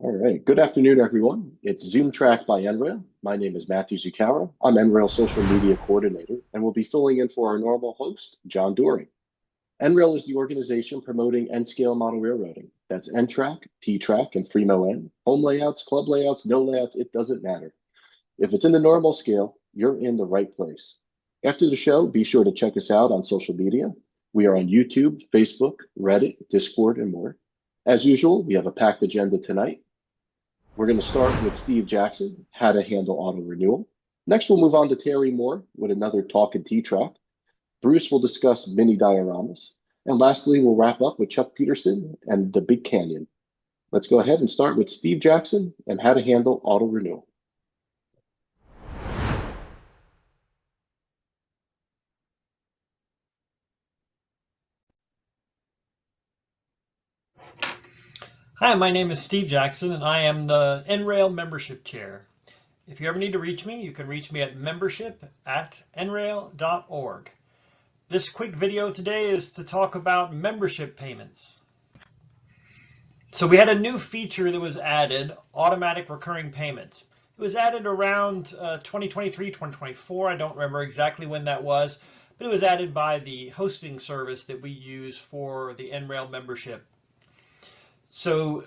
All right, good afternoon, everyone. It's ZoomTRAK by NRail. My name is Matthew Zuccara. I'm NRail Social Media Coordinator, and will be filling in for our normal host, John Doering. NRail is the organization promoting N-scale model railroading. That's NTRaK, T-TRAK, and FreeMoN. Home layouts, club layouts, no layouts, it doesn't matter. If it's in the normal scale, you're in the right place. After the show, be sure to check us out on social media. We are on YouTube, Facebook, Reddit, Discord, and more. As usual, we have a packed agenda tonight. We're going to start with Steve Jackson, how to handle auto renewal. Next, we'll move on to Terry Moore with another Talkin T-TRAK. Bruce will discuss mini dioramas. And lastly, we'll wrap up with Chuck Peterson and the Big Canyon. Let's go ahead and start with Steve Jackson and how to handle auto renewal. Hi, my name is Steve Jackson, and I am the NRail membership chair. If you ever need to reach me, you can reach me at membership@nrail.org. This quick video today is to talk about membership payments. So we had a new feature that was added, automatic recurring payments. It was added around 2023, 2024. I don't remember exactly when that was, but it was added by the hosting service that we use for the NRail membership. So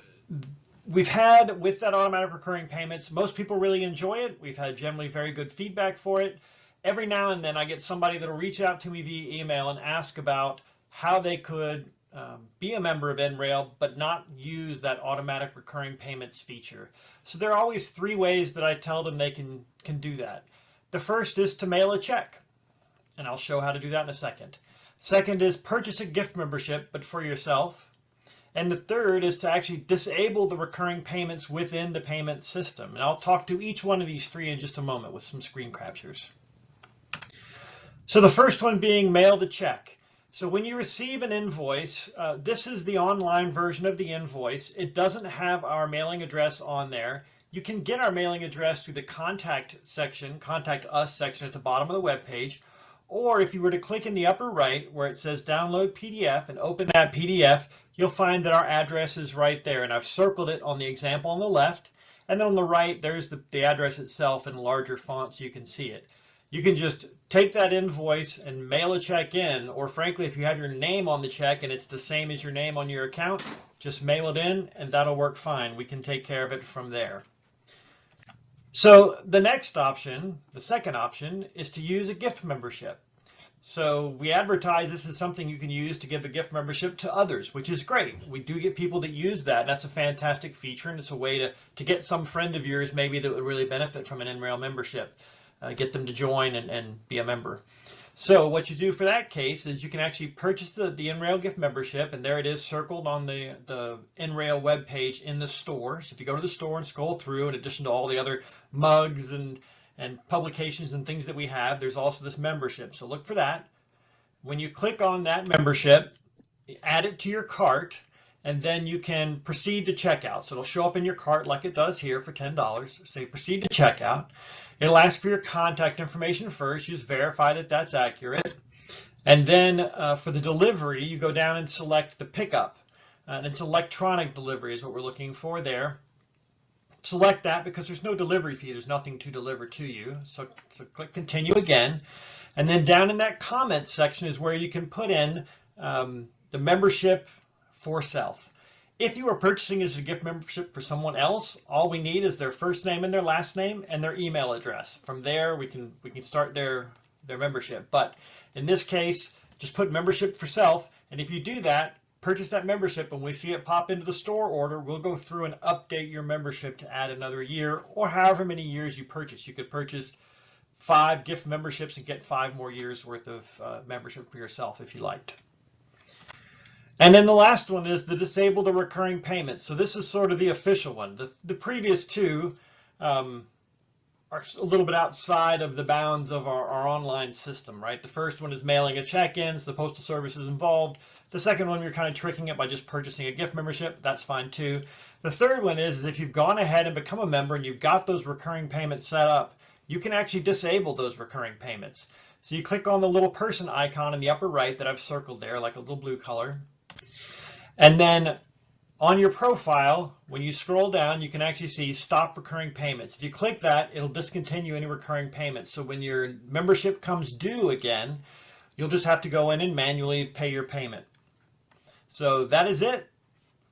we've had, with that automatic recurring payments, most people really enjoy it. We've had generally very good feedback for it. Every now and then I get somebody that'll reach out to me via email and ask about how they could be a member of NRail but not use that automatic recurring payments feature. So there are always three ways that I tell them they can do that. The first is to mail a check, and I'll show how to do that in a second. Second is purchase a gift membership, but for yourself. And the third is to actually disable the recurring payments within the payment system. And I'll talk to each one of these three in just a moment with some screen captures. So the first one being mail the check. So when you receive an invoice, this is the online version of the invoice. It doesn't have our mailing address on there. You can get our mailing address through the contact section, contact us section at the bottom of the web page. Or if you were to click in the upper right where it says download PDF and open that PDF, you'll find that our address is right there. And I've circled it on the example on the left. And then on the right, there's the address itself in larger font so you can see it. You can just take that invoice and mail a check in, or frankly, if you have your name on the check and it's the same as your name on your account, just mail it in and that'll work fine. We can take care of it from there. So the next option, the second option, is to use a gift membership. So we advertise this as something you can use to give a gift membership to others, which is great. We do get people that use that. That's a fantastic feature, and it's a way to get some friend of yours maybe that would really benefit from an NRail membership, get them to join and be a member. So what you do for that case is you can actually purchase the NRail gift membership, and there it is circled on the NRail web page in the store. So if you go to the store and scroll through, in addition to all the other mugs and publications and things that we have, there's also this membership. So look for that. When you click on that membership, add it to your cart, and then you can proceed to checkout. So it'll show up in your cart like it does here for $10. Say proceed to checkout. It'll ask for your contact information first. You just verify that that's accurate. And then for the delivery, you go down and select the pickup. And it's electronic delivery is what we're looking for there. Select that because there's no delivery fee. There's nothing to deliver to you. So click continue again. And then down in that comment section is where you can put in the membership for self. If you are purchasing as a gift membership for someone else, all we need is their first name and their last name and their email address. From there, we can start their membership. But in this case, just put membership for self. And if you do that, purchase that membership, and we see it pop into the store order, we'll go through and update your membership to add another year or however many years you purchase. You could purchase 5 gift memberships and get 5 more years worth of membership for yourself if you liked. And then the last one is the disable the recurring payments. So this is sort of the official one. The previous two are a little bit outside of the bounds of our online system, right? The first one is mailing a check-in, so the postal service is involved. The second one, you're kind of tricking it by just purchasing a gift membership. That's fine too. The third one is if you've gone ahead and become a member and you've got those recurring payments set up, you can actually disable those recurring payments. So you click on the little person icon in the upper right that I've circled there, like a little blue color. And then on your profile, when you scroll down, you can actually see stop recurring payments. If you click that, it'll discontinue any recurring payments. So when your membership comes due again, you'll just have to go in and manually pay your payment. So that is it.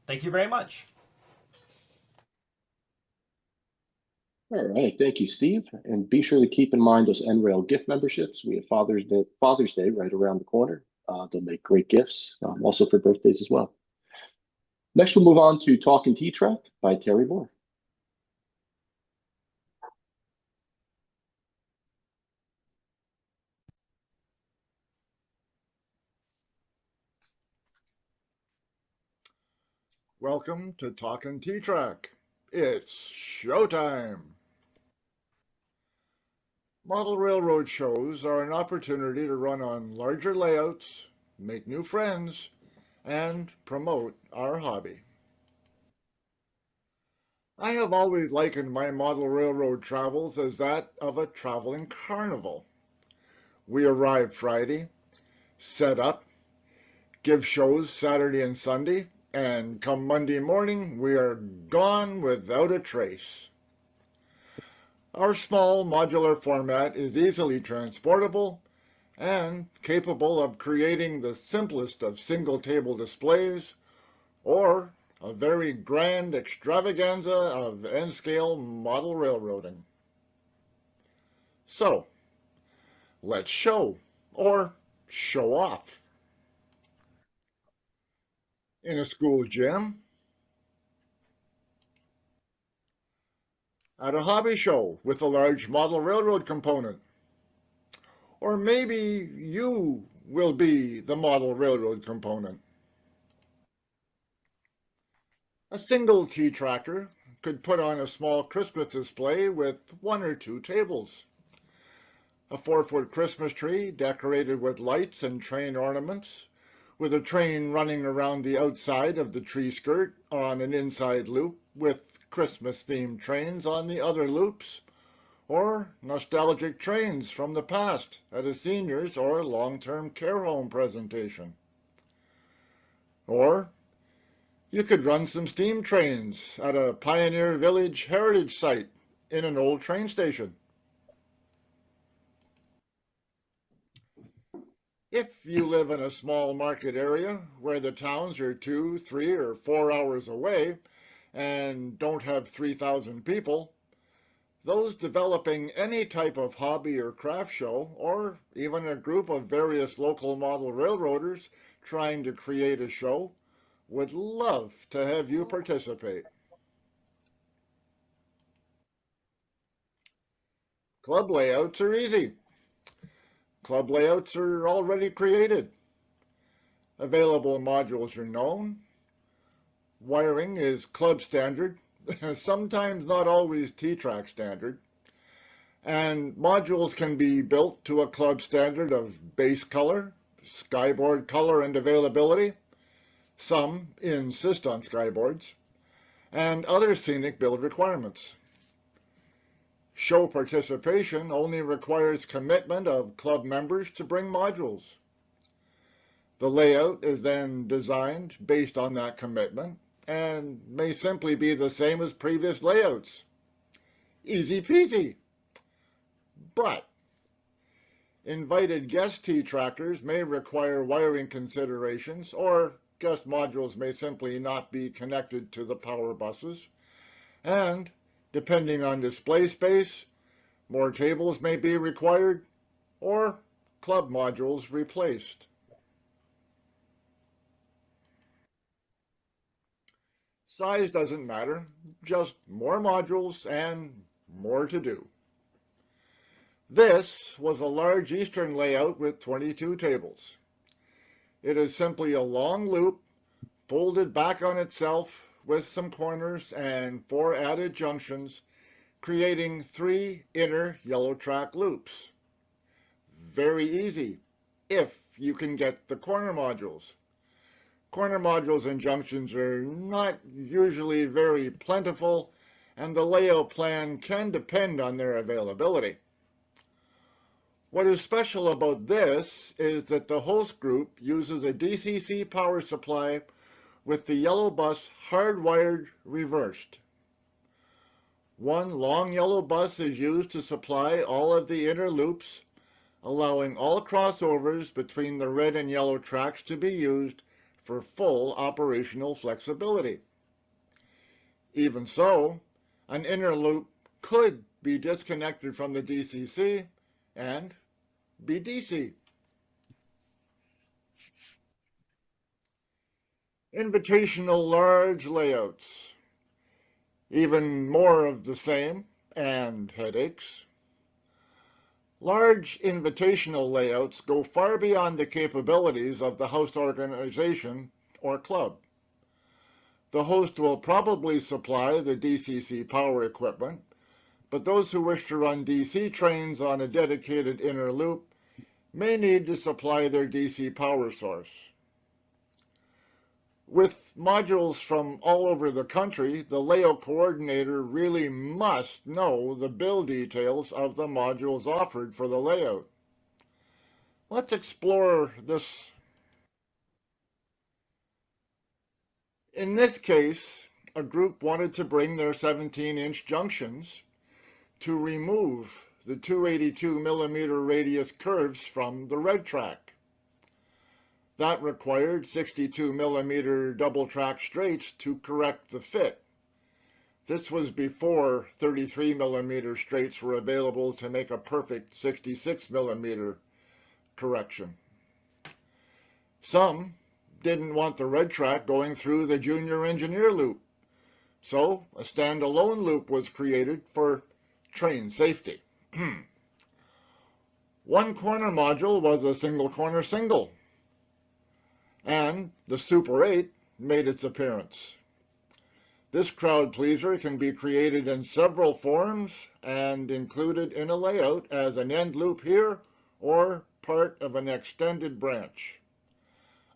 Thank you very much. All right, thank you, Steve. And be sure to keep in mind those NRail gift memberships. We have Father's Day right around the corner. They'll make great gifts, also for birthdays as well. Next, we'll move on to Talkin T-TRAK by Terry Moore. Welcome to Talkin T-TRAK. It's showtime. Model railroad shows are an opportunity to run on larger layouts, make new friends, and promote our hobby. I have always likened my model railroad travels as that of a traveling carnival. We arrive Friday, set up, give shows Saturday and Sunday, and come Monday morning, we are gone without a trace. Our small modular format is easily transportable and capable of creating the simplest of single table displays or a very grand extravaganza of N-scale model railroading. So, let's show or show off. In a school gym, at a hobby show with a large model railroad component. Or maybe you will be the model railroad component. A single T-tracker could put on a small Christmas display with 1 or 2 tables. A 4-foot Christmas tree decorated with lights and train ornaments, with a train running around the outside of the tree skirt on an inside loop with Christmas-themed trains on the other loops, or nostalgic trains from the past at a seniors or long-term care home presentation. Or you could run some steam trains at a Pioneer Village heritage site in an old train station. If you live in a small market area where the towns are 2, 3, or 4 hours away and don't have 3,000 people, those developing any type of hobby or craft show, or even a group of various local model railroaders trying to create a show, would love to have you participate. Club layouts are easy. Club layouts are already created. Available modules are known. Wiring is club standard, sometimes not always T-TRAK standard. And modules can be built to a club standard of base color, skyboard color and availability. Some insist on skyboards, and other scenic build requirements. Show participation only requires commitment of club members to bring modules. The layout is then designed based on that commitment and may simply be the same as previous layouts. Easy peasy. But invited guest T-trackers may require wiring considerations, or guest modules may simply not be connected to the power buses, and depending on display space, more tables may be required, or club modules replaced. Size doesn't matter, just more modules and more to do. This was a large Eastern layout with 22 tables. It is simply a long loop folded back on itself with some corners and 4 added junctions, creating 3 inner yellow track loops. Very easy if you can get the corner modules. Corner modules and junctions are not usually very plentiful, and the layout plan can depend on their availability. What is special about this is that the host group uses a DCC power supply with the yellow bus hardwired reversed. One long yellow bus is used to supply all of the inner loops, allowing all crossovers between the red and yellow tracks to be used for full operational flexibility. Even so, an inner loop could be disconnected from the DCC and be DC. Invitational large layouts. Even more of the same and headaches. Large invitational layouts go far beyond the capabilities of the host organization or club. The host will probably supply the DCC power equipment, but those who wish to run DC trains on a dedicated inner loop may need to supply their DC power source. With modules from all over the country, the layout coordinator really must know the build details of the modules offered for the layout. Let's explore this. In this case, a group wanted to bring their 17-inch junctions to remove the 282 millimeter radius curves from the red track. That required 62 millimeter double track straights to correct the fit. This was before 33 millimeter straights were available to make a perfect 66 millimeter correction. Some didn't want the red track going through the junior engineer loop, so a standalone loop was created for train safety. One corner module was a single corner single, and the Super 8 made its appearance. This crowd pleaser can be created in several forms and included in a layout as an end loop here or part of an extended branch.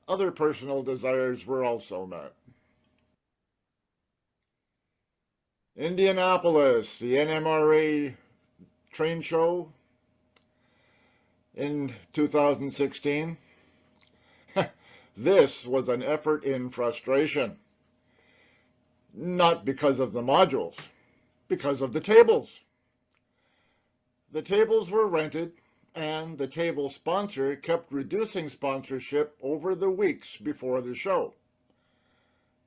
Other personal desires were also met. Indianapolis, the NMRA train show in 2016. This was an effort in frustration. Not because of the modules, because of the tables. The tables were rented, and the table sponsor kept reducing sponsorship over the weeks before the show.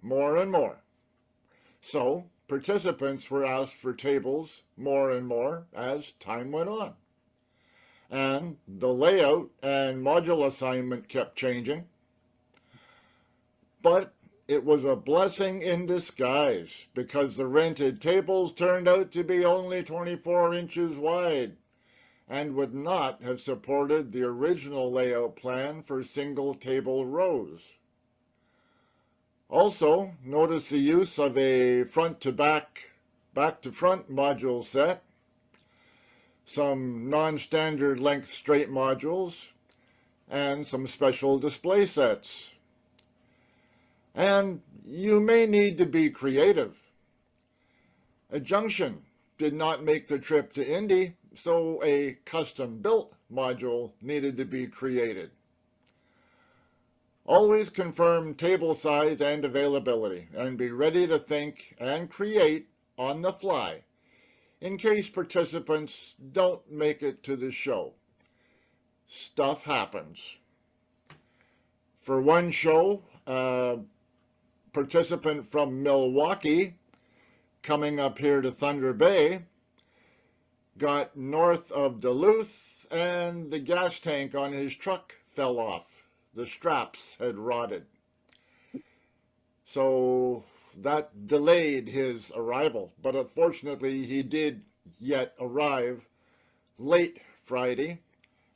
More and more. So, participants were asked for tables more and more as time went on. And the layout and module assignment kept changing. But it was a blessing in disguise because the rented tables turned out to be only 24 inches wide and would not have supported the original layout plan for single table rows. Also, notice the use of a front to back, back to front module set, some non-standard length straight modules, and some special display sets. And you may need to be creative. A junction did not make the trip to Indy, so a custom-built module needed to be created. Always confirm table size and availability, and be ready to think and create on the fly in case participants don't make it to the show. Stuff happens. For one show, participant from Milwaukee coming up here to Thunder Bay got north of Duluth and the gas tank on his truck fell off. The straps had rotted. So that delayed his arrival, but unfortunately he did yet arrive late Friday,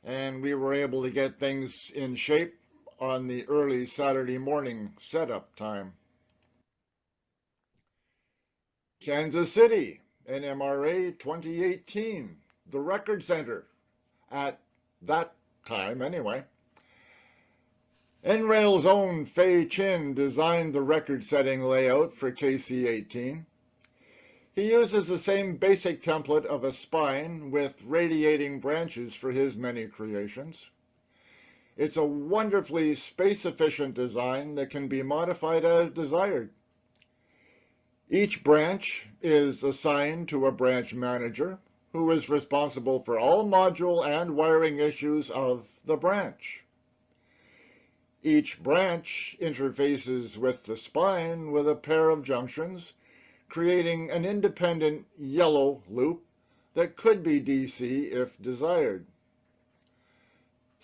and we were able to get things in shape on the early Saturday morning setup time. Kansas City, NMRA 2018, the Record Center, at that time anyway. NRail's own Fei Chin designed the record-setting layout for KC18. He uses the same basic template of a spine with radiating branches for his many creations. It's a wonderfully space-efficient design that can be modified as desired. Each branch is assigned to a branch manager who is responsible for all module and wiring issues of the branch. Each branch interfaces with the spine with a pair of junctions, creating an independent yellow loop that could be DC if desired.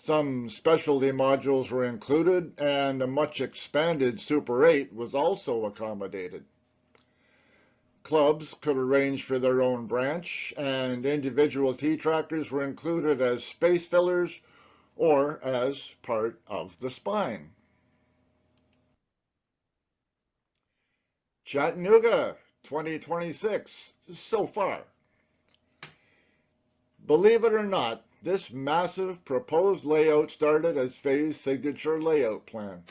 Some specialty modules were included, and a much expanded Super 8 was also accommodated. Clubs could arrange for their own branch, and individual T-trackers were included as space fillers or as part of the spine. Chattanooga 2026 so far. Believe it or not, this massive proposed layout started as Fei's signature layout plan.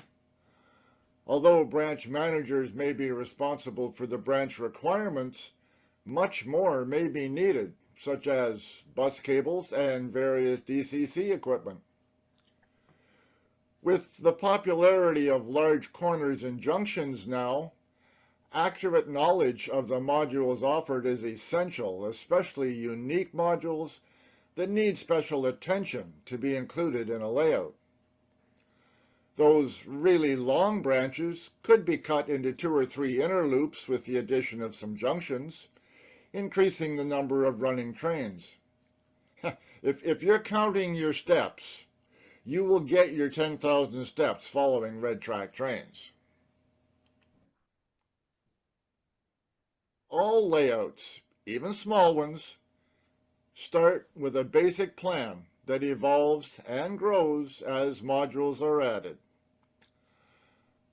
Although branch managers may be responsible for the branch requirements, much more may be needed, such as bus cables and various DCC equipment. With the popularity of large corners and junctions now, accurate knowledge of the modules offered is essential, especially unique modules that need special attention to be included in a layout. Those really long branches could be cut into 2 or 3 inner loops with the addition of some junctions, increasing the number of running trains. If you're counting your steps, you will get your 10,000 steps following red track trains. All layouts, even small ones, start with a basic plan that evolves and grows as modules are added.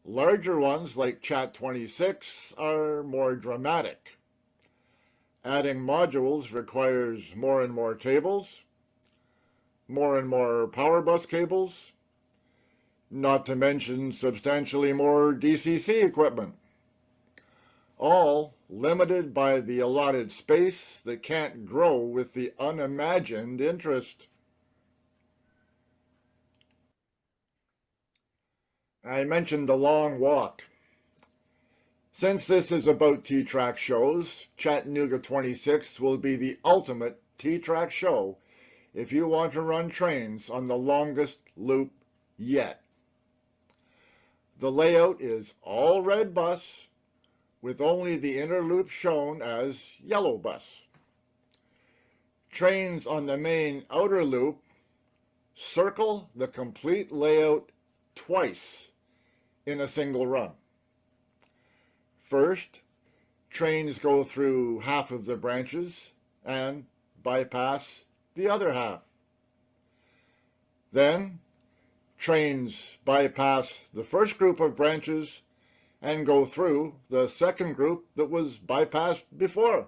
Larger ones like Chat26 are more dramatic. Adding modules requires more and more tables, more and more power bus cables, not to mention substantially more DCC equipment, all limited by the allotted space that can't grow with the unimagined interest. I mentioned the long walk. Since this is about T-TRAK shows, Chattanooga 26 will be the ultimate T-TRAK show if you want to run trains on the longest loop yet. The layout is all red bus, with only the inner loop shown as yellow bus. Trains on the main outer loop circle the complete layout twice in a single run. First, trains go through half of the branches and bypass the other half. Then, trains bypass the first group of branches and go through the second group that was bypassed before.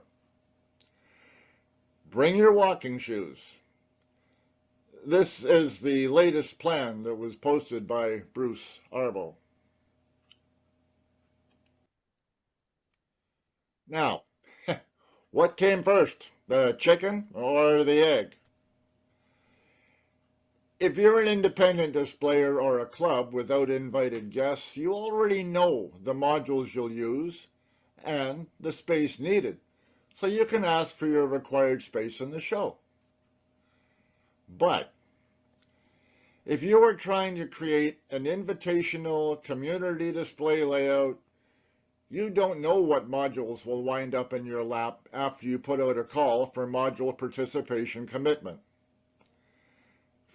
Bring your walking shoes. This is the latest plan that was posted by Bruce Arbo. Now, what came first, the chicken or the egg? If you're an independent displayer or a club without invited guests, you already know the modules you'll use and the space needed, so you can ask for your required space in the show. But if you are trying to create an invitational community display layout, you don't know what modules will wind up in your lap after you put out a call for module participation commitment.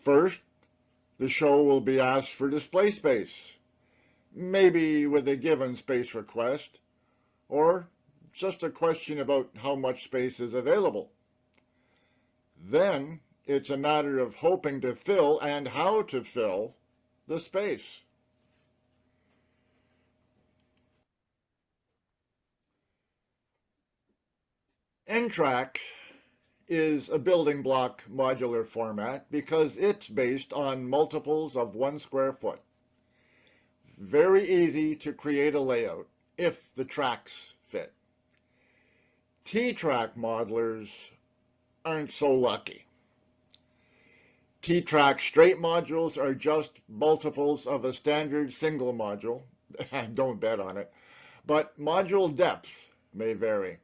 First, the show will be asked for display space, maybe with a given space request, or just a question about how much space is available. Then, it's a matter of hoping to fill and how to fill the space. NTRaK is a building block modular format because it's based on multiples of 1 square foot. Very easy to create a layout if the tracks fit. T-TRAK modelers aren't so lucky. T-TRAK straight modules are just multiples of a standard single module. Don't bet on it. But module depth may vary.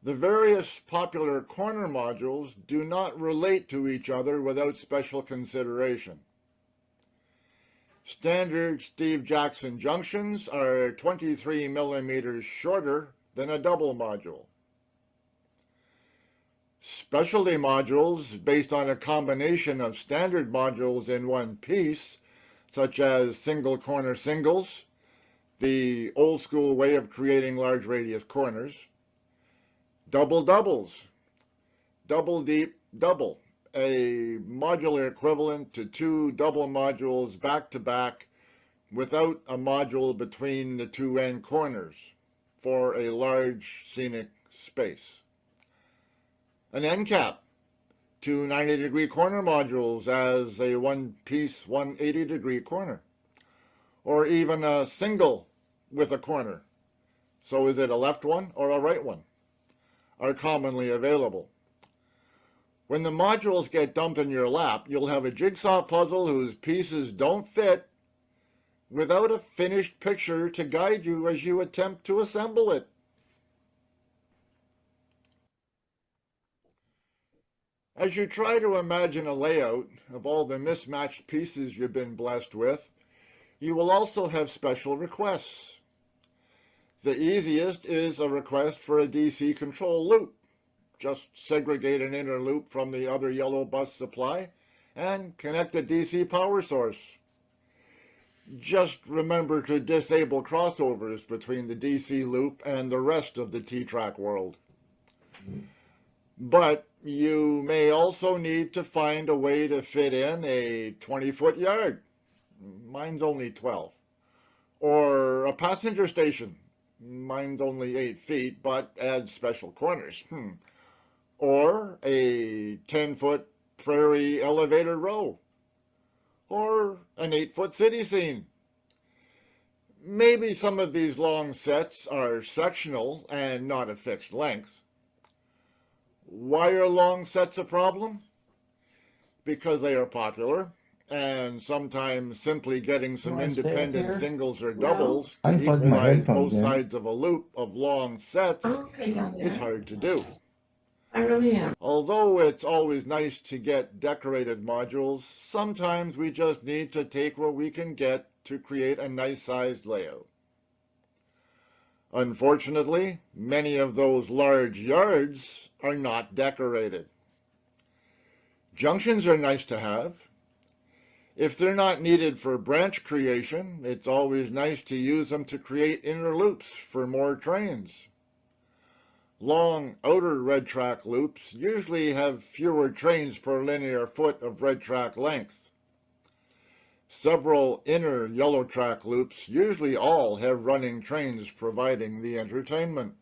The various popular corner modules do not relate to each other without special consideration. Standard Steve Jackson junctions are 23 millimeters shorter than a double module. Specialty modules based on a combination of standard modules in one piece, such as single corner singles, the old school way of creating large radius corners, double doubles, double deep double, a modular equivalent to 2 double modules back to back without a module between the 2 end corners for a large scenic space. An end cap, 2 90-degree corner modules as a one-piece 180-degree corner, or even a single with a corner. So is it a left one or a right one? Are commonly available. When the modules get dumped in your lap, you'll have a jigsaw puzzle whose pieces don't fit without a finished picture to guide you as you attempt to assemble it. As you try to imagine a layout of all the mismatched pieces you've been blessed with, you will also have special requests. The easiest is a request for a DC control loop. Just segregate an inner loop from the other yellow bus supply and connect a DC power source. Just remember to disable crossovers between the DC loop and the rest of the T-TRAK world. But you may also need to find a way to fit in a 20-foot yard. Mine's only 12. Or a passenger station. Mine's only 8 feet, but adds special corners. Or a 10-foot prairie elevator row. Or an 8-foot city scene. Maybe some of these long sets are sectional and not a fixed length. Why are long sets a problem? Because they are popular, and sometimes simply getting some independent singles or doubles to equalize both sides of a loop of long sets is hard to do. I really am. Although it's always nice to get decorated modules, sometimes we just need to take what we can get to create a nice sized layout. Unfortunately, many of those large yards are not decorated. Junctions are nice to have. If they're not needed for branch creation, it's always nice to use them to create inner loops for more trains. Long outer red track loops usually have fewer trains per linear foot of red track length. Several inner yellow track loops usually all have running trains providing the entertainment.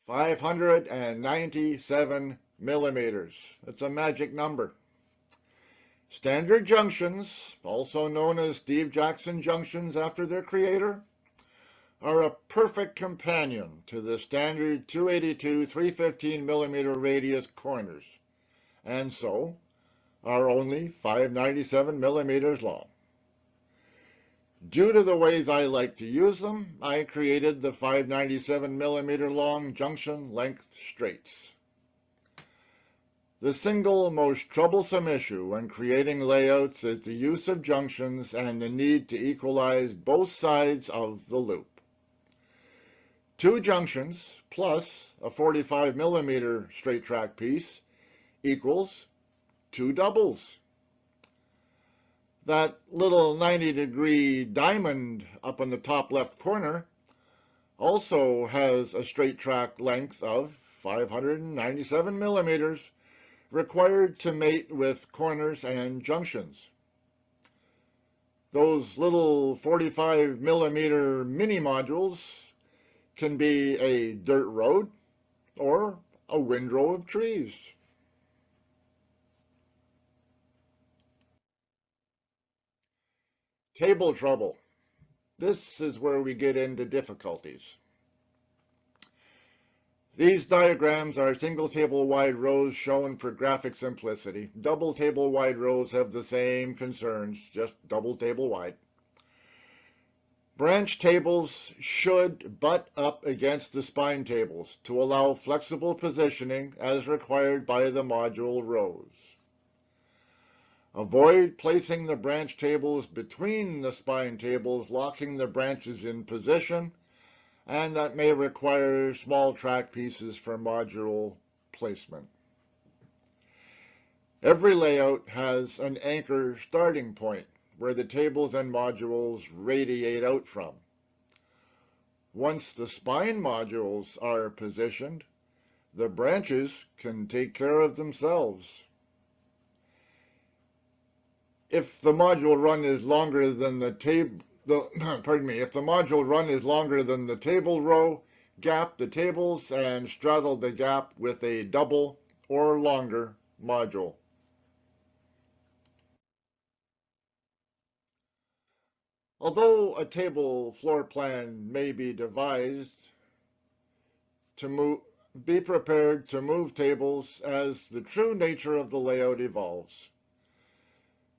597 millimeters. It's a magic number. Standard junctions, also known as Steve Jackson junctions after their creator, are a perfect companion to the standard 282 315 millimeter radius corners, and so are only 597 millimeters long. Due to the ways I like to use them, I created the 597 millimeter long junction length straights. The single most troublesome issue when creating layouts is the use of junctions and the need to equalize both sides of the loop. 2 junctions plus a 45 millimeter straight track piece equals 2 doubles. That little 90-degree diamond up in the top left corner also has a straight track length of 597 millimeters, required to mate with corners and junctions. Those little 45 millimeter mini modules can be a dirt road or a windrow of trees. Table trouble. This is where we get into difficulties. These diagrams are single table wide rows shown for graphic simplicity. Double table wide rows have the same concerns, just double table wide. Branch tables should butt up against the spine tables to allow flexible positioning as required by the module rows. Avoid placing the branch tables between the spine tables, locking the branches in position, and that may require small track pieces for module placement. Every layout has an anchor starting point where the tables and modules radiate out from. Once the spine modules are positioned, the branches can take care of themselves. If the module run is longer than the if the module run is longer than the table row, gap the tables and straddle the gap with a double or longer module. Although a table floor plan may be devised to be prepared to move tables as the true nature of the layout evolves.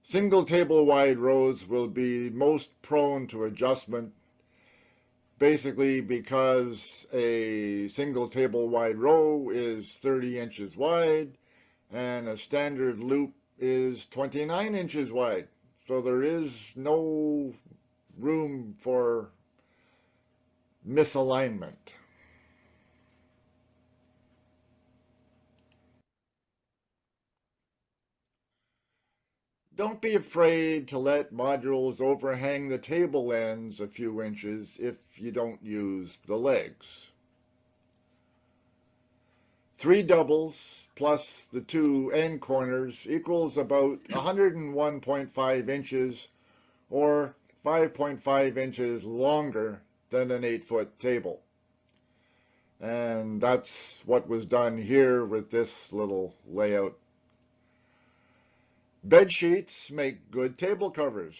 Single table wide rows will be most prone to adjustment, basically because a single table wide row is 30 inches wide and a standard loop is 29 inches wide. So there is no room for misalignment. Don't be afraid to let modules overhang the table ends a few inches if you don't use the legs. 3 doubles plus the 2 end corners equals about 101.5 inches or 5.5 inches longer than an 8-foot table. And that's what was done here with this little layout. Bed sheets make good table covers.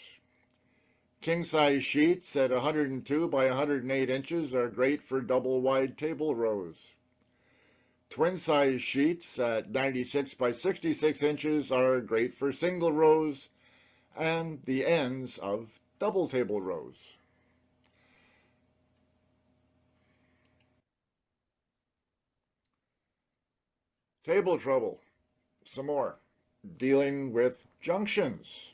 King-size sheets at 102 by 108 inches are great for double-wide table rows. Twin-size sheets at 96 by 66 inches are great for single rows and the ends of double table rows. Table trouble. Some more. Dealing with junctions.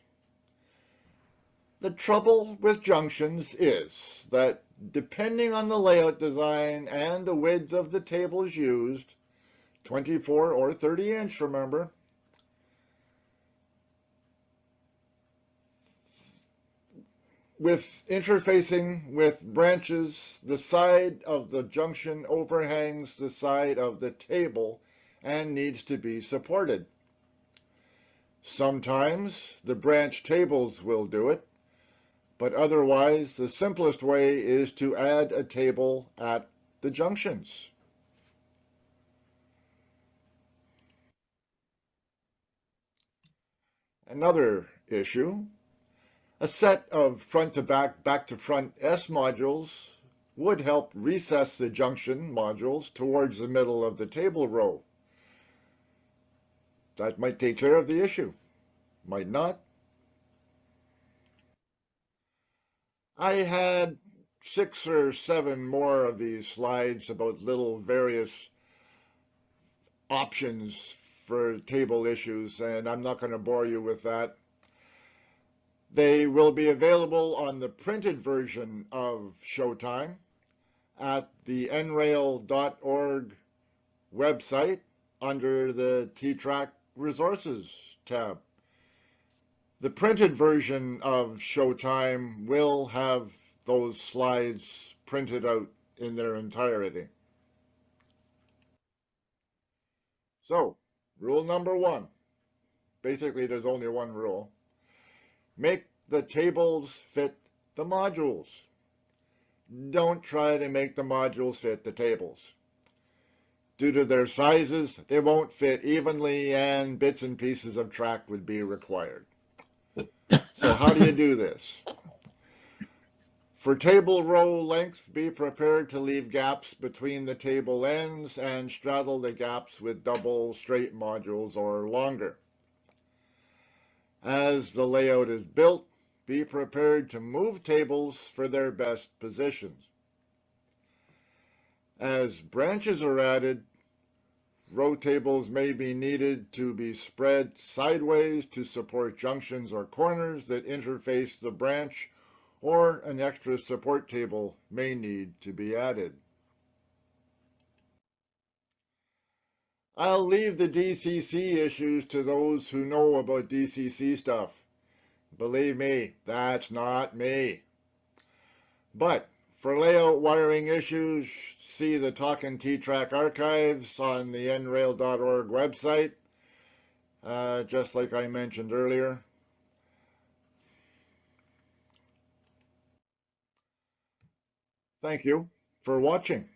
The trouble with junctions is that depending on the layout design and the width of the tables used, 24 or 30 inch, remember, with interfacing with branches, the side of the junction overhangs the side of the table and needs to be supported. Sometimes the branch tables will do it, but otherwise the simplest way is to add a table at the junctions. Another issue, a set of front-to-back, back-to-front S modules would help recess the junction modules towards the middle of the table row. That might take care of the issue, might not. I had 6 or 7 more of these slides about little various options for table issues, and I'm not going to bore you with that. They will be available on the printed version of Showtime at the NRail.org website under the T-TRAK Resources tab. The printed version of Showtime will have those slides printed out in their entirety. So, Rule number one. Basically, there's only one rule. Make the tables fit the modules. Don't try to make the modules fit the tables. Due to their sizes, they won't fit evenly and bits and pieces of track would be required. So how do you do this? For table row length, be prepared to leave gaps between the table ends and straddle the gaps with double straight modules or longer. As the layout is built, be prepared to move tables for their best positions. As branches are added, row tables may be needed to be spread sideways to support junctions or corners that interface the branch, or an extra support table may need to be added. I'll leave the DCC issues to those who know about DCC stuff. Believe me, that's not me. But for layout wiring issues, see the Talkin T-TRAK archives on the NRail.org website, just like I mentioned earlier. Thank you for watching.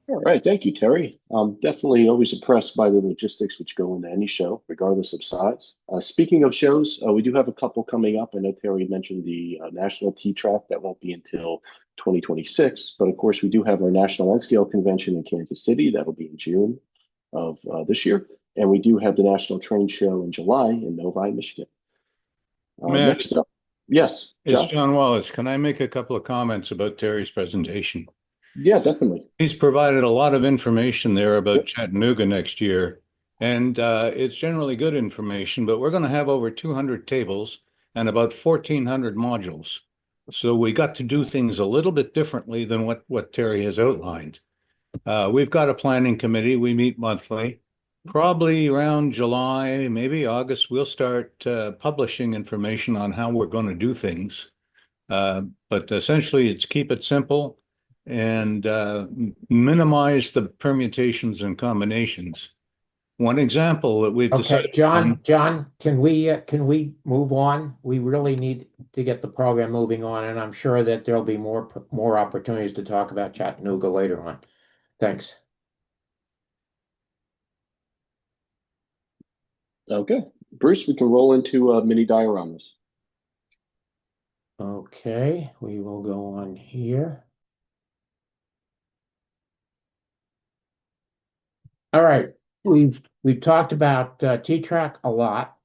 All right, thank you, Terry. I'm definitely always impressed by the logistics which go into any show, regardless of size. Speaking of shows, we do have a couple coming up. I know Terry mentioned the National T-TRAK that won't be until 2026, but of course we do have our National N-Scale Convention in Kansas City. That'll be in June of this year. And we do have the National Train Show in July in Novi, Michigan. Matt, Next up, yes, it's John? John Wallace. Can I make a couple of comments about Terry's presentation? Yeah, definitely. He's provided a lot of information there about Yep. Chattanooga next year, and it's generally good information, but we're going to have over 200 tables and about 1,400 modules. So we got to do things a little bit differently than what Terry has outlined. We've got a planning committee. We meet monthly. Probably around July, maybe August, we'll start publishing information on how we're going to do things. But essentially, it's keep it simple and minimize the permutations and combinations. One example that we've Okay, decided John, can we move on? We really need to get the program moving on, and I'm sure that there'll be more opportunities to talk about Chattanooga later on. Thanks. Okay, Bruce, we can roll into mini dioramas. Okay, we will go on here. All right, we've talked about T-TRAK a lot.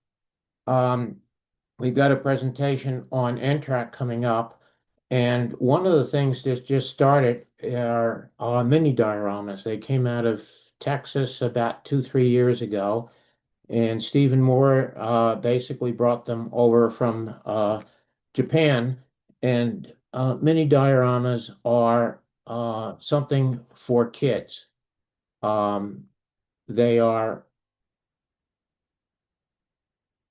We've got a presentation on NTRAK coming up, and one of the things that just started are mini dioramas. They came out of Texas about 2-3 years ago, and Stephen Moore basically brought them over from Japan. And mini dioramas are something for kids. They are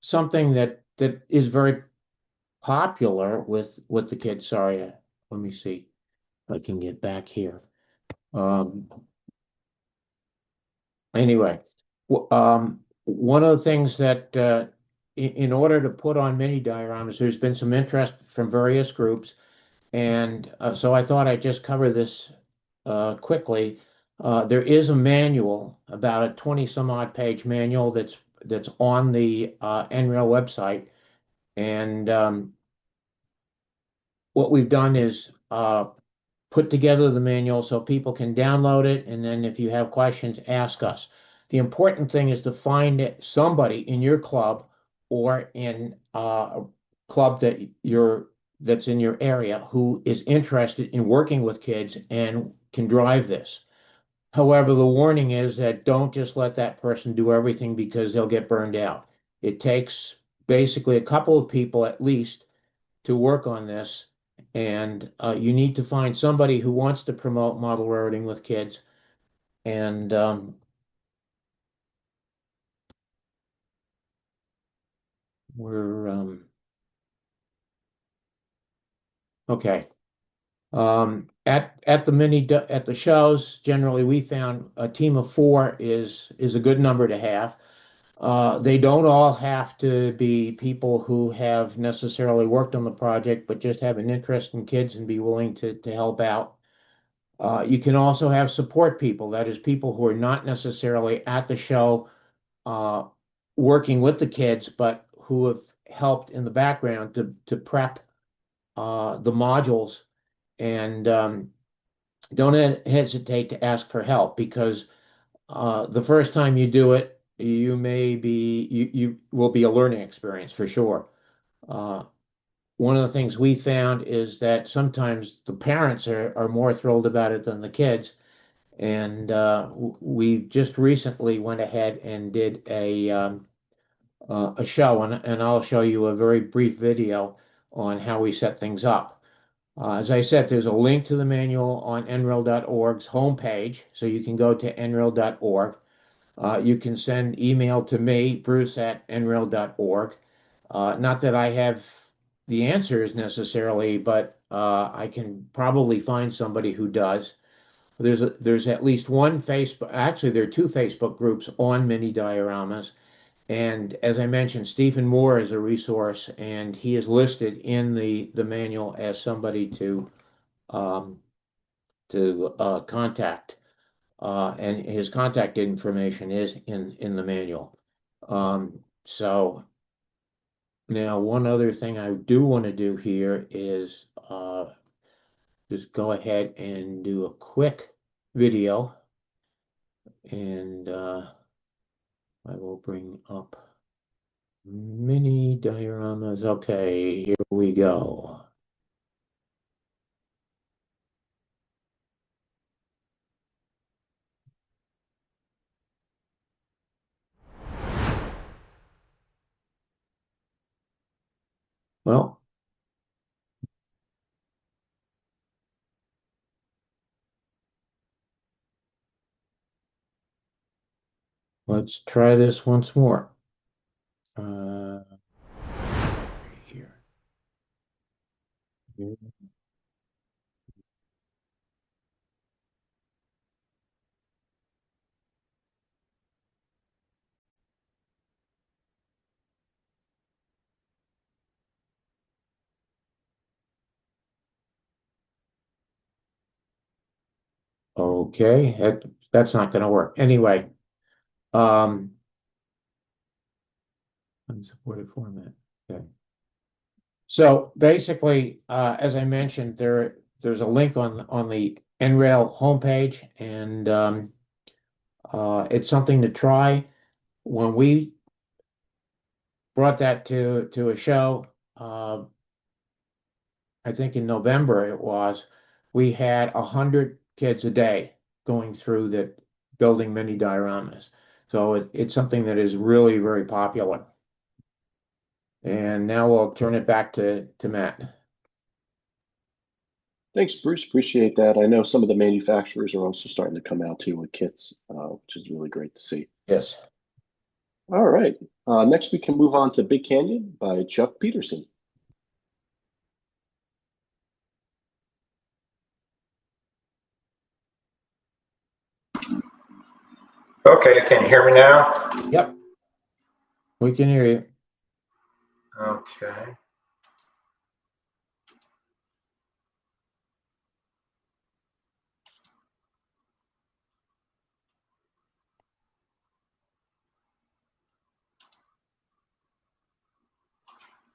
something that is very popular with the kids. Sorry, let me see if I can get back here. Anyway, one of the things that in order to put on mini dioramas, there's been some interest from various groups, and so I thought I'd just cover this quickly. There is a manual, about a 20 some odd page manual that's on the NRail website, and what we've done is put together the manual so people can download it, and then if you have questions, ask us. The important thing is to find somebody in your club or in a club that's in your area who is interested in working with kids and can drive this. However, the warning is that don't just let that person do everything because they'll get burned out. It takes basically a couple of people at least to work on this, and you need to find somebody who wants to promote model railroading with kids. And we're okay. at the shows, generally we found a team of 4 is a good number to have. They don't all have to be people who have necessarily worked on the project, but just have an interest in kids and be willing to help out. You can also have support people, that is, people who are not necessarily at the show uh, working with the kids, but who have helped in the background to prep the modules. And don't hesitate to ask for help, because the first time you do it, you will be a learning experience for sure. Uh, One of the things we found is that sometimes the parents are more thrilled about it than the kids. And we just recently went ahead and did a show, and I'll show you a very brief video on how we set things up. As I said, there's a link to the manual on nrail.org's homepage, so you can go to nrail.org. You can send email to me, Bruce at nrail.org. Not that I have the answers necessarily, but I can probably find somebody who does. There's at least one Facebook, actually there are 2 Facebook groups on mini dioramas. And as I mentioned, Stephen Moore is a resource, and he is listed in the manual as somebody um, to contact. And his contact information is in the manual. So now one other thing I do want to do here is just go ahead and do a quick video, and I will bring up mini dioramas. Okay, here we go. Well, let's try this once more. Here. Okay, that's not going to work. Anyway, unsupported format. Okay. So basically, as I mentioned, there's a link on the NRail homepage, and it's something to try. When we brought that to a show, I think in November it was, we had 100 kids a day going through the building mini dioramas. So it's something that is really very popular. And now we'll turn it back to Matt. Thanks, Bruce. Appreciate that. I know some of the manufacturers are also starting to come out too with kits, which is really great to see. Yes. All right. Next, we can move on to Big Canyon by Chuck Peterson. Okay, can you hear me now? Yep. We can hear you. Okay.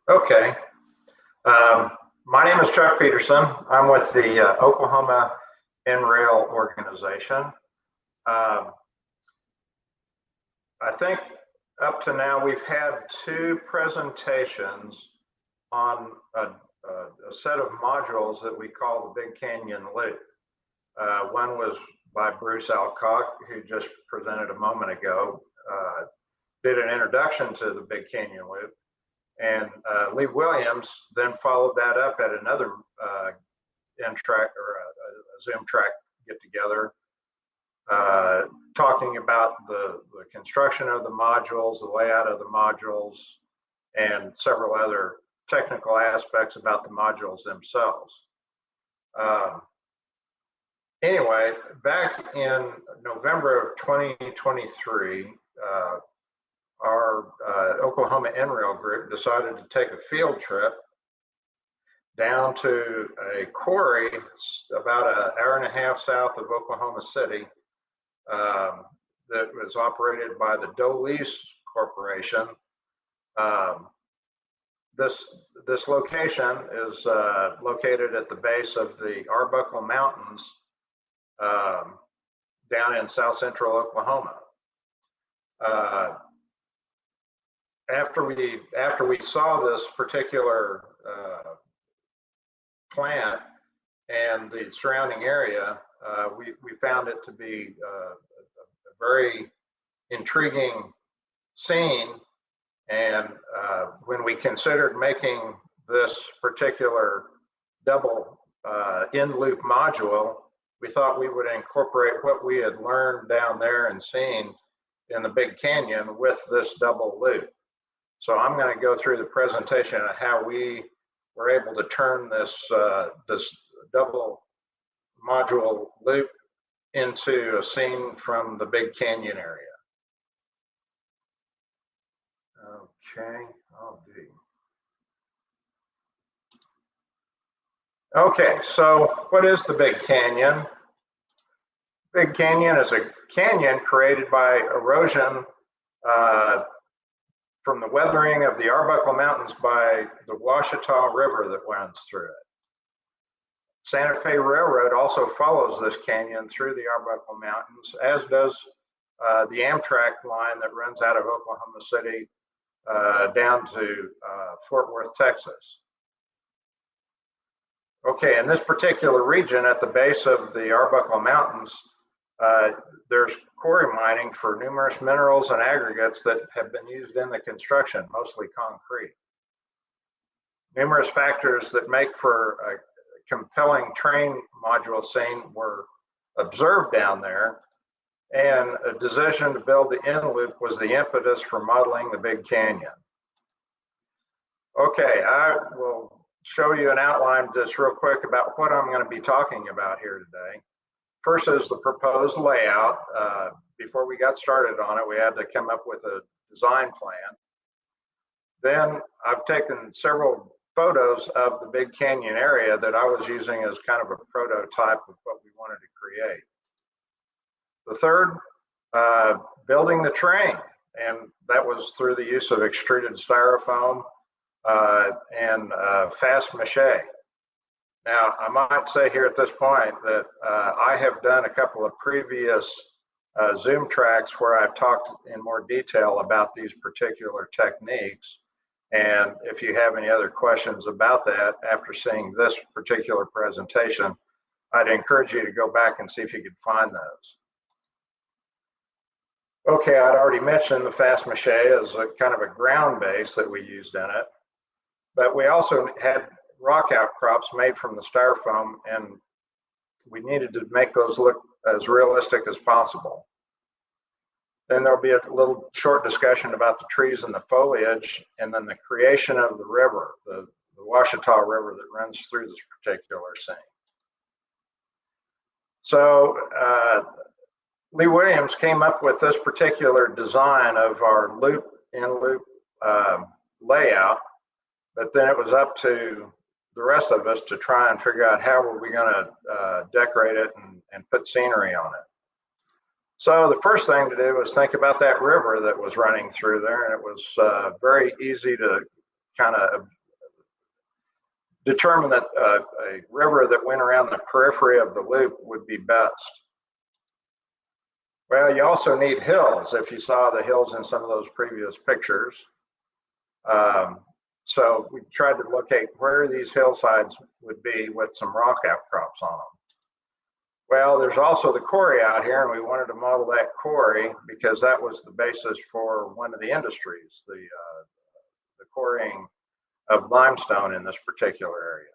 Okay. My name is Chuck Peterson. I'm with the Oklahoma NRail organization. I think up to now we've had 2 presentations on a set of modules that we call the Big Canyon Loop. One was by Bruce Alcock, who just presented a moment ago, did an introduction to the Big Canyon Loop. And Lee Williams then followed that up at another NTRaK or a ZoomTRAK get together, talking about the construction of the modules, the layout of the modules, and several other technical aspects about the modules themselves. Anyway, back in November of 2023, our Oklahoma NRail group decided to take a field trip down to a quarry about an hour and a half south of Oklahoma City that was operated by the Dolice Corporation. This location is located at the base of the Arbuckle Mountains down in south central Oklahoma. After we saw this particular plant and the surrounding area, we found it to be a very intriguing scene. And when we considered making this particular double end loop module, we thought we would incorporate what we had learned down there and seen in the Big Canyon with this double loop. So I'm going to go through the presentation of how we were able to turn this this double module loop into a scene from the Big Canyon area. Okay, I'll do. Okay, so what is the Big Canyon? Big Canyon is a canyon created by erosion from the weathering of the Arbuckle Mountains by the Ouachita River that runs through it. Santa Fe Railroad also follows this canyon through the Arbuckle Mountains, as does the Amtrak line that runs out of Oklahoma City down to Fort Worth, Texas. Okay, in this particular region at the base of the Arbuckle Mountains, there's quarry mining for numerous minerals and aggregates that have been used in the construction, mostly concrete. Numerous factors that make for a compelling train module scene were observed down there, and a decision to build the end loop was the impetus for modeling the Big Canyon. Okay, I will show you an outline just real quick about what I'm going to be talking about here today. First is the proposed layout. Before we got started on it, we had to come up with a design plan. Then I've taken several photos of the Big Canyon area that I was using as kind of a prototype of what we wanted to create. The third, building the train, and that was through the use of extruded styrofoam and fast mache. Now, I might say here at this point that I have done a couple of previous ZoomTRAKs where I've talked in more detail about these particular techniques. And if you have any other questions about that after seeing this particular presentation, I'd encourage you to go back and see if you could find those. Okay, I'd already mentioned the fast mache as a kind of a ground base that we used in it, but we also had rock outcrops made from the styrofoam, and we needed to make those look as realistic as possible. Then there'll be a little short discussion about the trees and the foliage, and then the creation of the river, the Ouachita River that runs through this particular scene. So Lee Williams came up with this particular design of our loop in loop layout, but then it was up to the rest of us to try and figure out how were we going to decorate it and put scenery on it. So the first thing to do was think about that river that was running through there, and it was very easy to kind of determine that a river that went around the periphery of the loop would be best. Well, you also need hills, if you saw the hills in some of those previous pictures. So we tried to locate where these hillsides would be with some rock outcrops on them. Well, there's also the quarry out here, and we wanted to model that quarry because that was the basis for one of the industries, the quarrying of limestone in this particular area.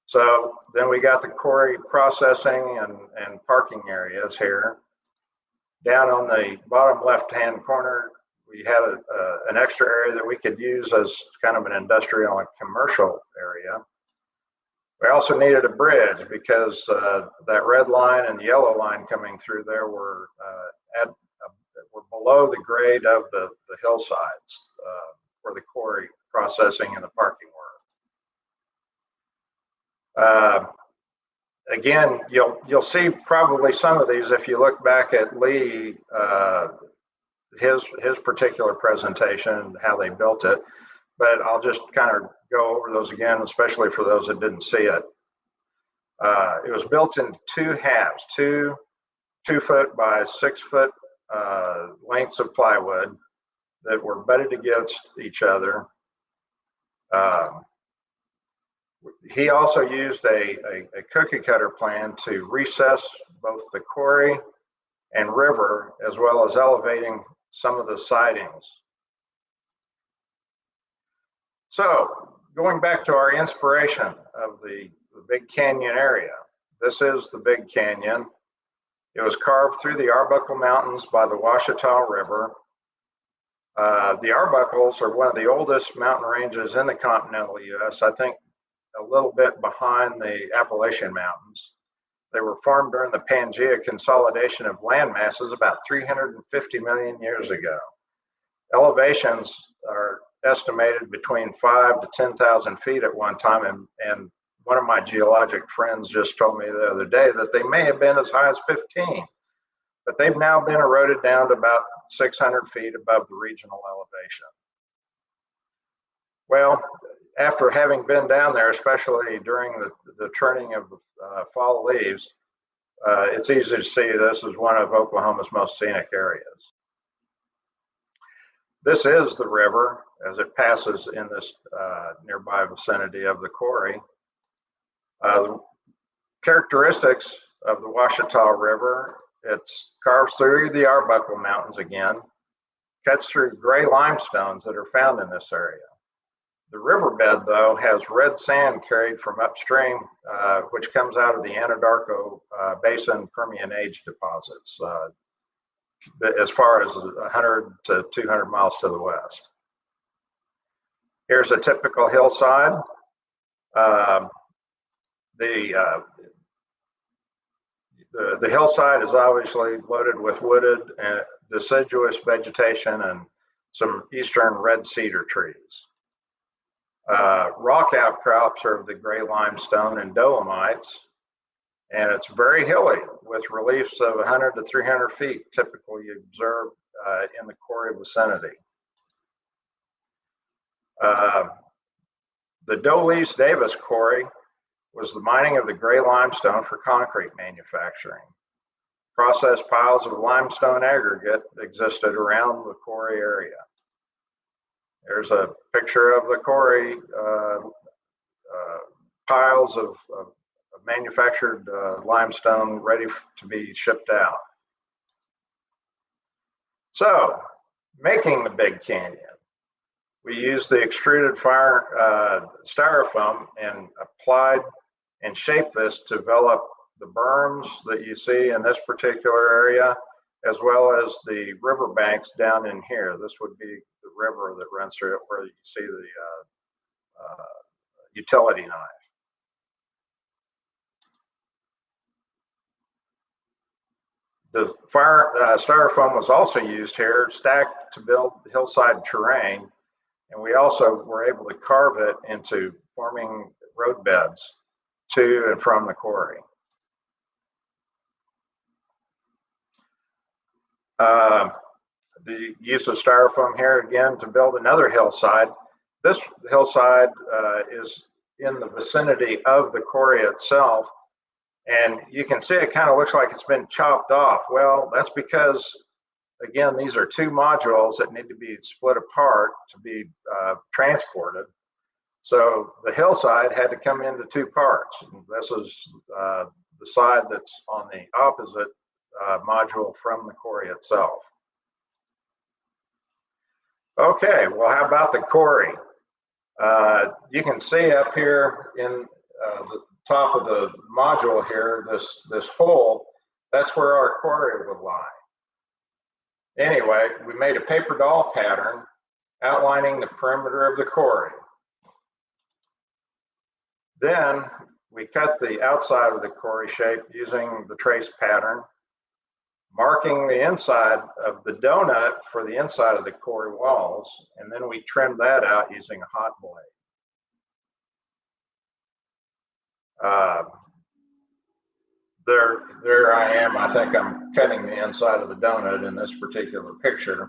So then we got the quarry processing and parking areas here. Down on the bottom left-hand corner, we had an extra area that we could use as kind of an industrial and commercial area. We also needed a bridge because that red line and the yellow line coming through there were were below the grade of the hillsides for the quarry processing and the parking work. Again, you'll see probably some of these if you look back at Lee, his particular presentation and how they built it. But I'll just kind of go over those again, especially for those that didn't see it. It was built in two halves, two 2-foot by 6-foot lengths of plywood that were butted against each other. He also used a cookie cutter plan to recess both the quarry and river, as well as elevating some of the sidings. So going back to our inspiration of the Big Canyon area, this is the Big Canyon. It was carved through the Arbuckle Mountains by the Ouachita River. The Arbuckles are one of the oldest mountain ranges in the continental U.S., I think a little bit behind the Appalachian Mountains. They were formed during the Pangea consolidation of land masses about 350 million years ago. Elevations are estimated between 5,000 to 10,000 feet at one time, and one of my geologic friends just told me the other day that they may have been as high as 15, but they've now been eroded down to about 600 feet above the regional elevation. Well, after having been down there, especially during the turning of fall leaves, it's easy to see this is one of Oklahoma's most scenic areas. This is the river as it passes in this nearby vicinity of the quarry. The characteristics of the Ouachita River, it's carves through the Arbuckle Mountains again, cuts through gray limestones that are found in this area. The riverbed, though, has red sand carried from upstream, which comes out of the Anadarko Basin Permian Age deposits, as far as 100 to 200 miles to the west. Here's a typical hillside. The hillside is obviously loaded with wooded and deciduous vegetation and some eastern red cedar trees. Rock outcrops are of the gray limestone and dolomites, and it's very hilly with reliefs of 100 to 300 feet typically observed in the quarry vicinity. The Dolease Davis quarry was the mining of the gray limestone for concrete manufacturing. Processed piles of limestone aggregate existed around the quarry area. There's a picture of the quarry piles of manufactured limestone ready to be shipped out. So, making the Big Canyon, we used the extruded fire styrofoam and applied and shaped this to develop the berms that you see in this particular area, as well as the riverbanks down in here. This would be the river that runs through it, where you see the utility knife. The fire styrofoam was also used here, stacked to build hillside terrain, and we also were able to carve it into forming roadbeds to and from the quarry. The use of styrofoam here again to build another hillside. This hillside is in the vicinity of the quarry itself, and you can see it kind of looks like it's been chopped off. Well, that's because, again, these are two modules that need to be split apart to be transported. So the hillside had to come into two parts. This is the side that's on the opposite module from the quarry itself. Okay, well, how about the quarry? You can see up here in the top of the module here, this hole, that's where our quarry would lie. Anyway, we made a paper doll pattern outlining the perimeter of the quarry. Then we cut the outside of the quarry shape using the trace pattern, marking the inside of the donut for the inside of the quarry walls, and then we trimmed that out using a hot blade. There I am. I think I'm cutting the inside of the donut in this particular picture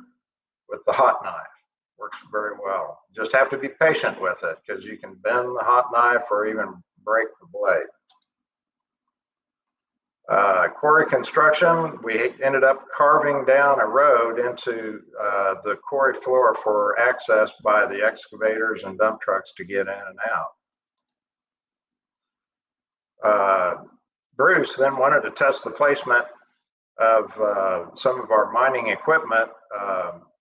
with the hot knife. Works very well. Just have to be patient with it because you can bend the hot knife or even break the blade. Quarry construction, we ended up carving down a road into the quarry floor for access by the excavators and dump trucks to get in and out. Bruce then wanted to test the placement of some of our mining equipment,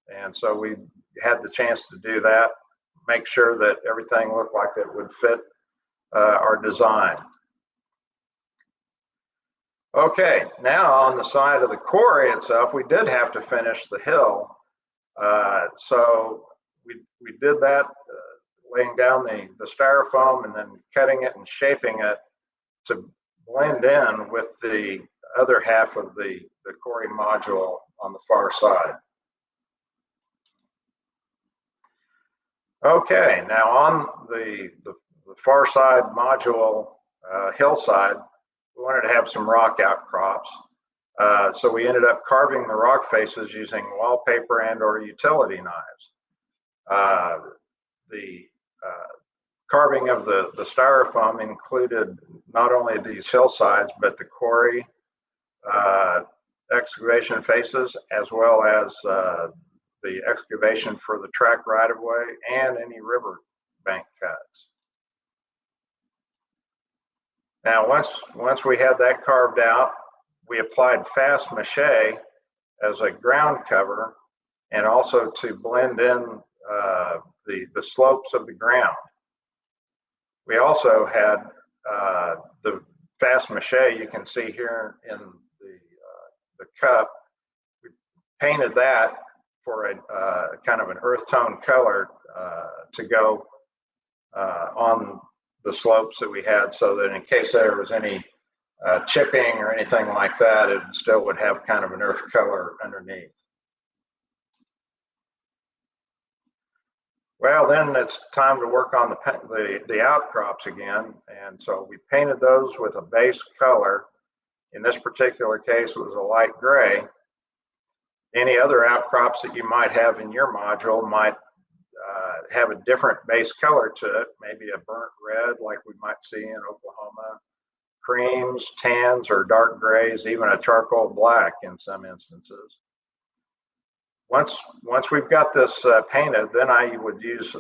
and so we had the chance to do that, make sure that everything looked like it would fit our design. Okay, now on the side of the quarry itself, we did have to finish the hill. So we did that, laying down the styrofoam and then cutting it and shaping it to blend in with the other half of the quarry module on the far side. Okay, now on the far side module hillside, we wanted to have some rock outcrops. So we ended up carving the rock faces using wallpaper and or utility knives. The carving of the styrofoam included not only these hillsides, but the quarry excavation faces, as well as the excavation for the track right-of-way and any river bank cuts. Now, once we had that carved out, we applied fast mache as a ground cover and also to blend in the slopes of the ground. We also had the fast mache you can see here in the cup. We painted that for a kind of an earth tone color to go on the slopes that we had, so that in case there was any chipping or anything like that, it still would have kind of an earth color underneath. Well, then it's time to work on the outcrops again, and so we painted those with a base color. In this particular case, it was a light gray. Any other outcrops that you might have in your module might have a different base color to it, maybe a burnt red like we might see in Oklahoma, creams, tans, or dark grays, even a charcoal black in some instances. Once we've got this painted, then I would use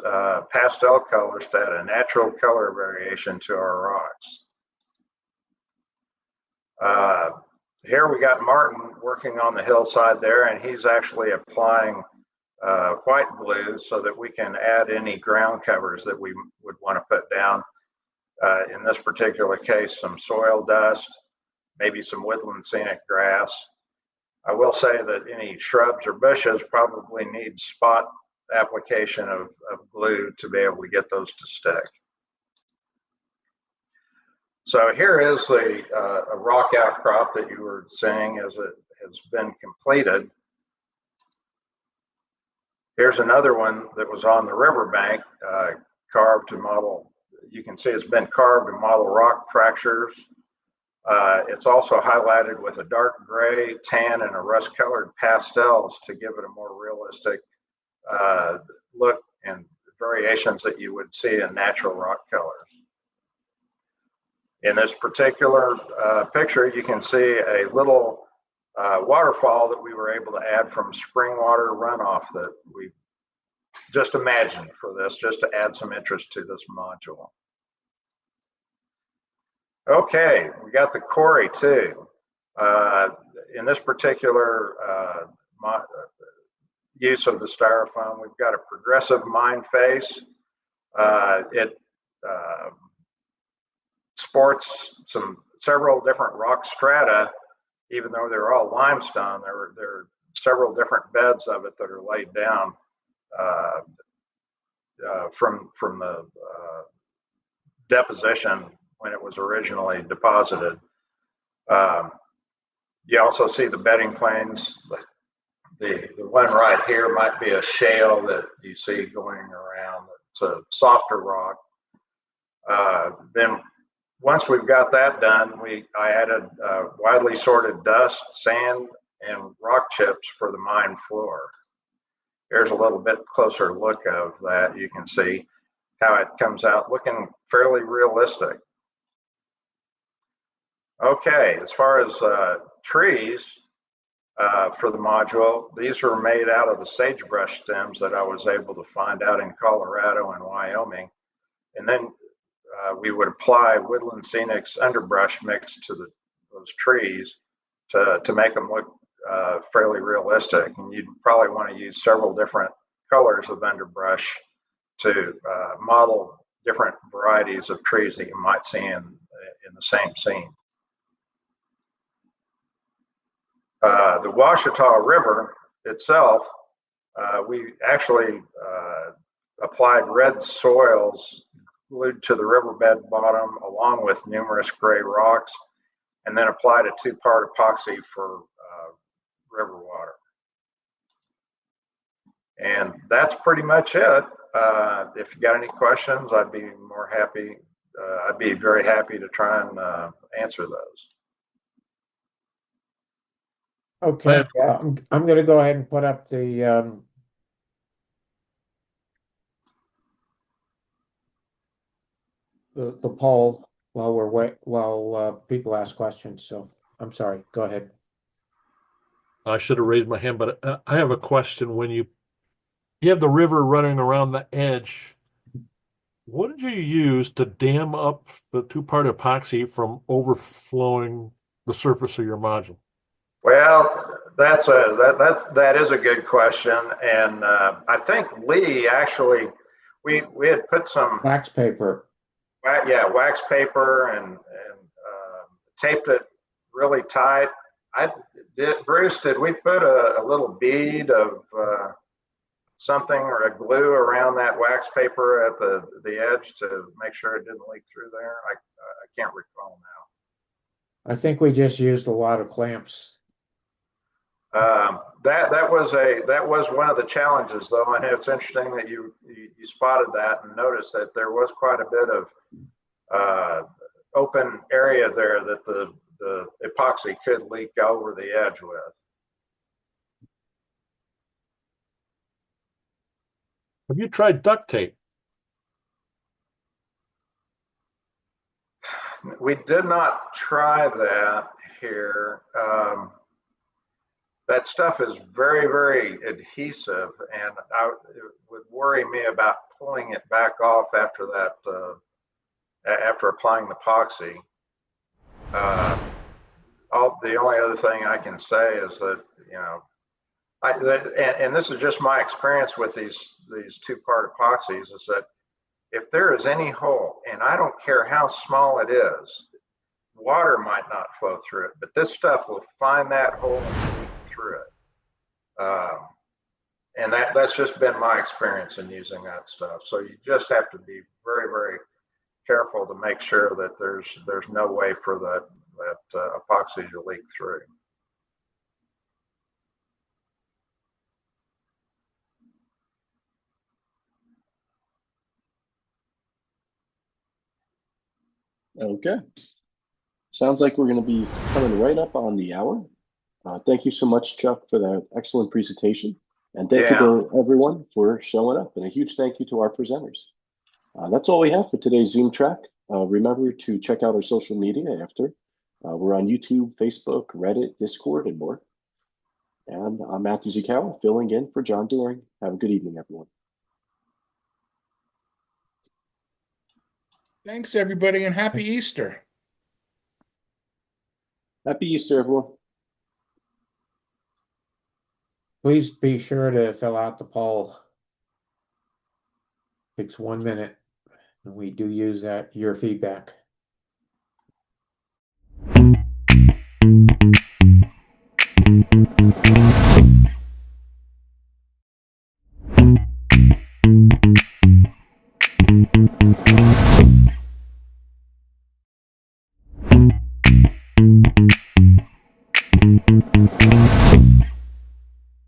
pastel colors to add a natural color variation to our rocks. Here we got Martin working on the hillside there, and he's actually applying white glue so that we can add any ground covers that we would want to put down. In this particular case, some soil dust, maybe some woodland scenic grass. I will say that any shrubs or bushes probably need spot application of glue to be able to get those to stick. So here is a rock outcrop that you were seeing as it has been completed. Here's another one that was on the riverbank, carved to model. You can see it's been carved to model rock fractures. It's also highlighted with a dark gray, tan, and a rust-colored pastels to give it a more realistic look and variations that you would see in natural rock colors. In this particular picture, you can see a little waterfall that we were able to add from spring water runoff that we just imagined for this, just to add some interest to this module. Okay, we got the quarry too. In this particular use of the styrofoam, we've got a progressive mine face. It sports several different rock strata. Even though they're all limestone, there are several different beds of it that are laid down from the deposition when it was originally deposited. You also see the bedding planes. The one right here might be a shale that you see going around. It's a softer rock. Then once we've got that done, I added widely sorted dust, sand, and rock chips for the mine floor. Here's a little bit closer look of that. You can see how it comes out looking fairly realistic. Okay, as far as trees for the module, these were made out of the sagebrush stems that I was able to find out in Colorado and Wyoming. And then we would apply Woodland Scenics underbrush mix to those trees to make them look fairly realistic. And you'd probably want to use several different colors of underbrush to model different varieties of trees that you might see in the same scene. The Ouachita River itself, we actually applied red soils glued to the riverbed bottom along with numerous gray rocks, and then applied a 2-part epoxy for river water. And that's pretty much it. If you got any questions, I'd be more happy. I'd be very happy to try and answer those. Okay, I'm going to go ahead and put up the poll while people ask questions. So I'm sorry. Go ahead. I should have raised my hand, but I have a question. When you have the river running around the edge, what did you use to dam up the 2-part epoxy from overflowing the surface of your module? Well, that is a good question, and I think Lee actually we had put some Wax paper. Wax paper and taped it really tight. Bruce, did we put a little bead of something or a glue around that wax paper at the edge to make sure it didn't leak through there? I can't recall now. I think we just used a lot of clamps. That was one of the challenges, though, and it's interesting that you spotted that and noticed that there was quite a bit of open area there that the epoxy could leak over the edge with. Have you tried duct tape? We did not try that here. That stuff is very, very adhesive, and it would worry me about pulling it back off after that, after applying the epoxy. The only other thing I can say is that, you know, and this is just my experience with these 2-part epoxies, is that if there is any hole, and I don't care how small it is, water might not flow through it, but this stuff will find that hole and leak through it. And that's just been my experience in using that stuff. So you just have to be very, very careful to make sure that there's no way for that epoxy to leak through. Okay. Sounds like we're going to be coming right up on the hour. Thank you so much, Chuck, for that excellent presentation. And thank you to everyone for showing up. And a huge thank you to our presenters. That's all we have for today's ZoomTRAK. Remember to check out our social media after. We're on YouTube, Facebook, Reddit, Discord, and more. And I'm Matthew Zucaro, filling in for John Doring. Have a good evening, everyone. Thanks, everybody, and happy Easter. Happy Easter, everyone. Please be sure to fill out the poll. Takes 1 minute, and we do use your feedback.